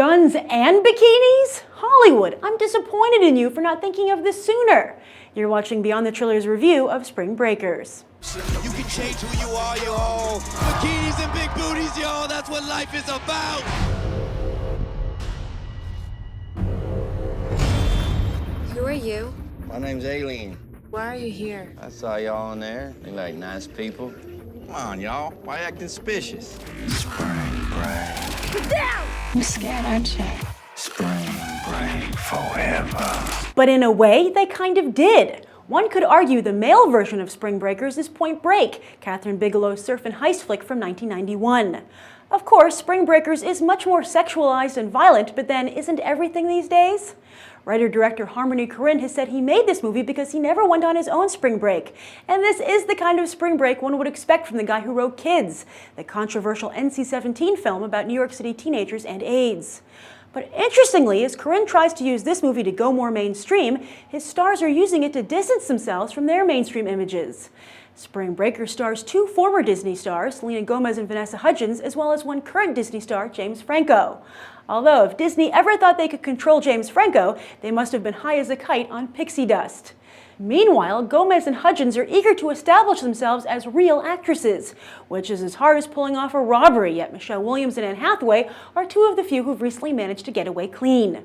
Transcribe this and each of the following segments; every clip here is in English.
Guns and bikinis? Hollywood, I'm disappointed in you for not thinking of this sooner. You're watching Beyond the Triller's review of Spring Breakers. You can change who you are, yo. Bikinis and big booties, yo. That's what life is about. Who are you? My name's Aileen. Why are you here? I saw y'all in there. They like nice people. Come on, y'all. Why acting suspicious? Spring break. Get down! You scared, aren't you? Spring break forever. But in a way, they kind of did. One could argue the male version of Spring Breakers is Point Break, Kathryn Bigelow's surf and heist flick from 1991. Of course, Spring Breakers is much more sexualized and violent, but then isn't everything these days? Writer-director Harmony Korine has said he made this movie because he never went on his own spring break. And this is the kind of spring break one would expect from the guy who wrote Kids, the controversial NC-17 film about New York City teenagers and AIDS. But interestingly, as Korine tries to use this movie to go more mainstream, his stars are using it to distance themselves from their mainstream images. Spring Breakers stars two former Disney stars, Selena Gomez and Vanessa Hudgens, as well as one current Disney star, James Franco. Although, if Disney ever thought they could control James Franco, they must have been high as a kite on pixie dust. Meanwhile, Gomez and Hudgens are eager to establish themselves as real actresses, which is as hard as pulling off a robbery, yet Michelle Williams and Anne Hathaway are two of the few who've recently managed to get away clean.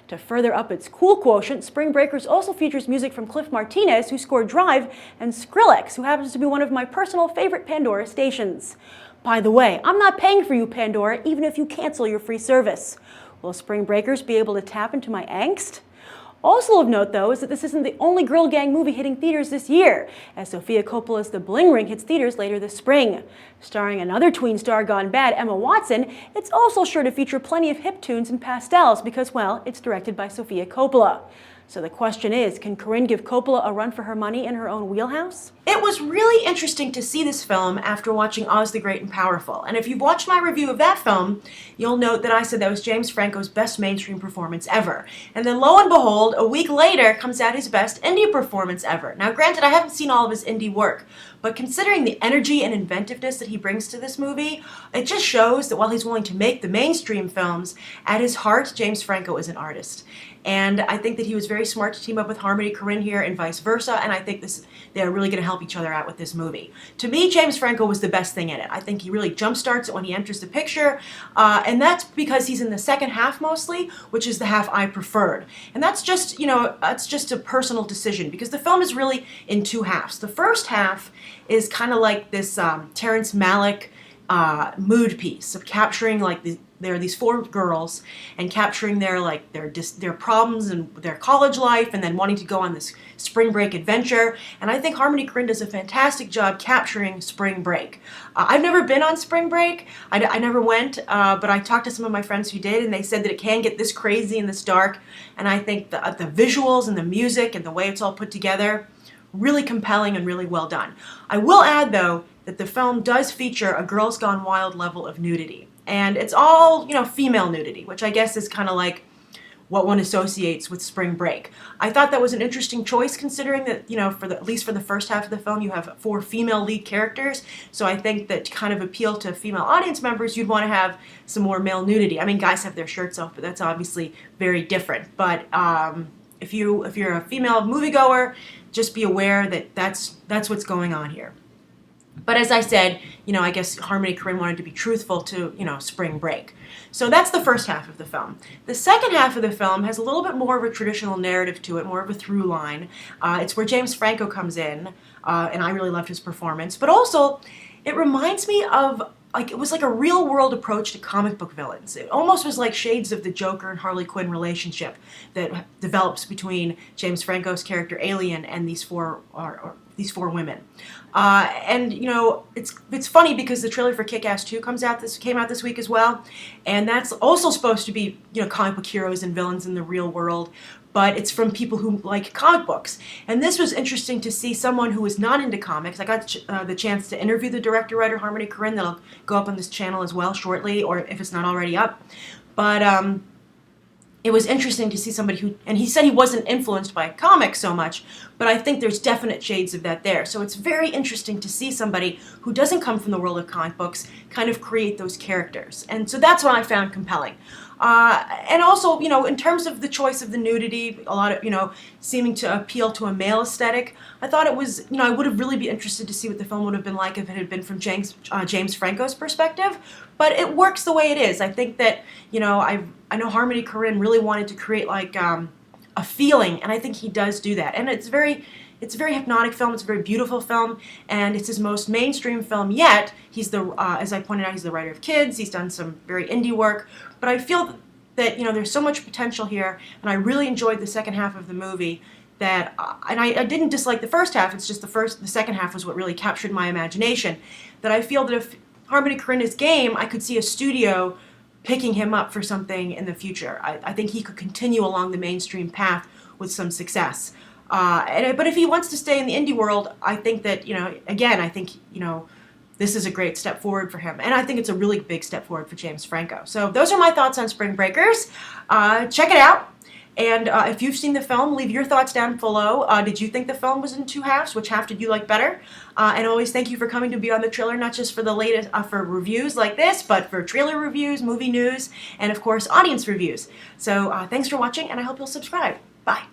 To further up its cool quotient, Spring Breakers also features music from Cliff Martinez, who scored Drive, and Skrillex, who happens to be one of my personal favorite Pandora stations. By the way, I'm not paying for you, Pandora, even if you cancel your free service. Will Spring Breakers be able to tap into my angst? Also of note, though, is that this isn't the only girl gang movie hitting theaters this year, as Sofia Coppola's The Bling Ring hits theaters later this spring. Starring another tween star gone bad, Emma Watson, it's also sure to feature plenty of hip tunes and pastels because, well, it's directed by Sofia Coppola. So the question is, can Korine give Coppola a run for her money in her own wheelhouse? It was really interesting to see this film after watching Oz the Great and Powerful. And if you've watched my review of that film, you'll note that I said that was James Franco's best mainstream performance ever. And then lo and behold, a week later comes out his best indie performance ever. Now granted, I haven't seen all of his indie work, but considering the energy and inventiveness that he brings to this movie, it just shows that while he's willing to make the mainstream films, at his heart, James Franco is an artist. And I think that he was very smart to team up with Harmony Korine here and vice versa, and I think they're really going to help each other out with this movie. To me, James Franco was the best thing in it. I think he really jumpstarts it when he enters the picture, and that's because he's in the second half mostly, which is the half I preferred. And that's just, that's just a personal decision, because the film is really in two halves. The first half is kind of like this Terrence Malick mood piece of capturing there are these four girls and capturing their problems and their college life and then wanting to go on this spring break adventure. And I think Harmony Korine does a fantastic job capturing spring break. I've never been on spring break. I never went, but I talked to some of my friends who did, and they said that it can get this crazy and this dark. And I think the visuals and the music and the way it's all put together, really compelling and really well done. I will add, though, that the film does feature a Girls Gone Wild level of nudity. And it's all, female nudity, which I guess is kind of like what one associates with spring break. I thought that was an interesting choice, considering that, at least for the first half of the film, you have four female lead characters. So I think that to kind of appeal to female audience members, you'd want to have some more male nudity. I mean, guys have their shirts off, but that's obviously very different. But if you're a female moviegoer, just be aware that that's what's going on here. But as I said, I guess Harmony Korine wanted to be truthful to, spring break. So that's the first half of the film. The second half of the film has a little bit more of a traditional narrative to it, more of a through line. It's where James Franco comes in, and I really loved his performance. But also, it reminds me of, it was like a real-world approach to comic book villains. It almost was like shades of the Joker and Harley Quinn relationship that develops between James Franco's character Alien and these four women. And it's funny because the trailer for Kick-Ass 2 came out this week as well, and that's also supposed to be comic book heroes and villains in the real world, but it's from people who like comic books. And this was interesting to see someone who is not into comics. I got the chance to interview the director-writer Harmony Korine. That'll go up on this channel as well shortly, or if it's not already up. But it was interesting to see somebody and he said he wasn't influenced by comics so much, but I think there's definite shades of that there. So it's very interesting to see somebody who doesn't come from the world of comic books kind of create those characters. And so that's what I found compelling. And also, you know, in terms of the choice of the nudity, a lot of, you know, seeming to appeal to a male aesthetic, I thought it was, you know, I would have really been interested to see what the film would have been like if it had been from James Franco's perspective. But it works the way it is. I think that, you know, I know Harmony Korine really wanted to create like a feeling, and I think he does do that. And it's a very hypnotic film. It's a very beautiful film, and it's his most mainstream film yet. He's the, as I pointed out, he's the writer of Kids. He's done some very indie work, but I feel that, you know, there's so much potential here, and I really enjoyed the second half of the movie. That, and I didn't dislike the first half. It's just the second half was what really captured my imagination. That I feel that if Harmony Korine is game, I could see a studio picking him up for something in the future. I think he could continue along the mainstream path with some success. But if he wants to stay in the indie world, I think that, you know, again, I think, you know, this is a great step forward for him. And I think it's a really big step forward for James Franco. So those are my thoughts on Spring Breakers. Check it out. And if you've seen the film, leave your thoughts down below. Did you think the film was in two halves? Which half did you like better? And always thank you for coming to Beyond the Trailer, not just for the latest, for reviews like this, but for trailer reviews, movie news, and of course, audience reviews. So thanks for watching, and I hope you'll subscribe. Bye.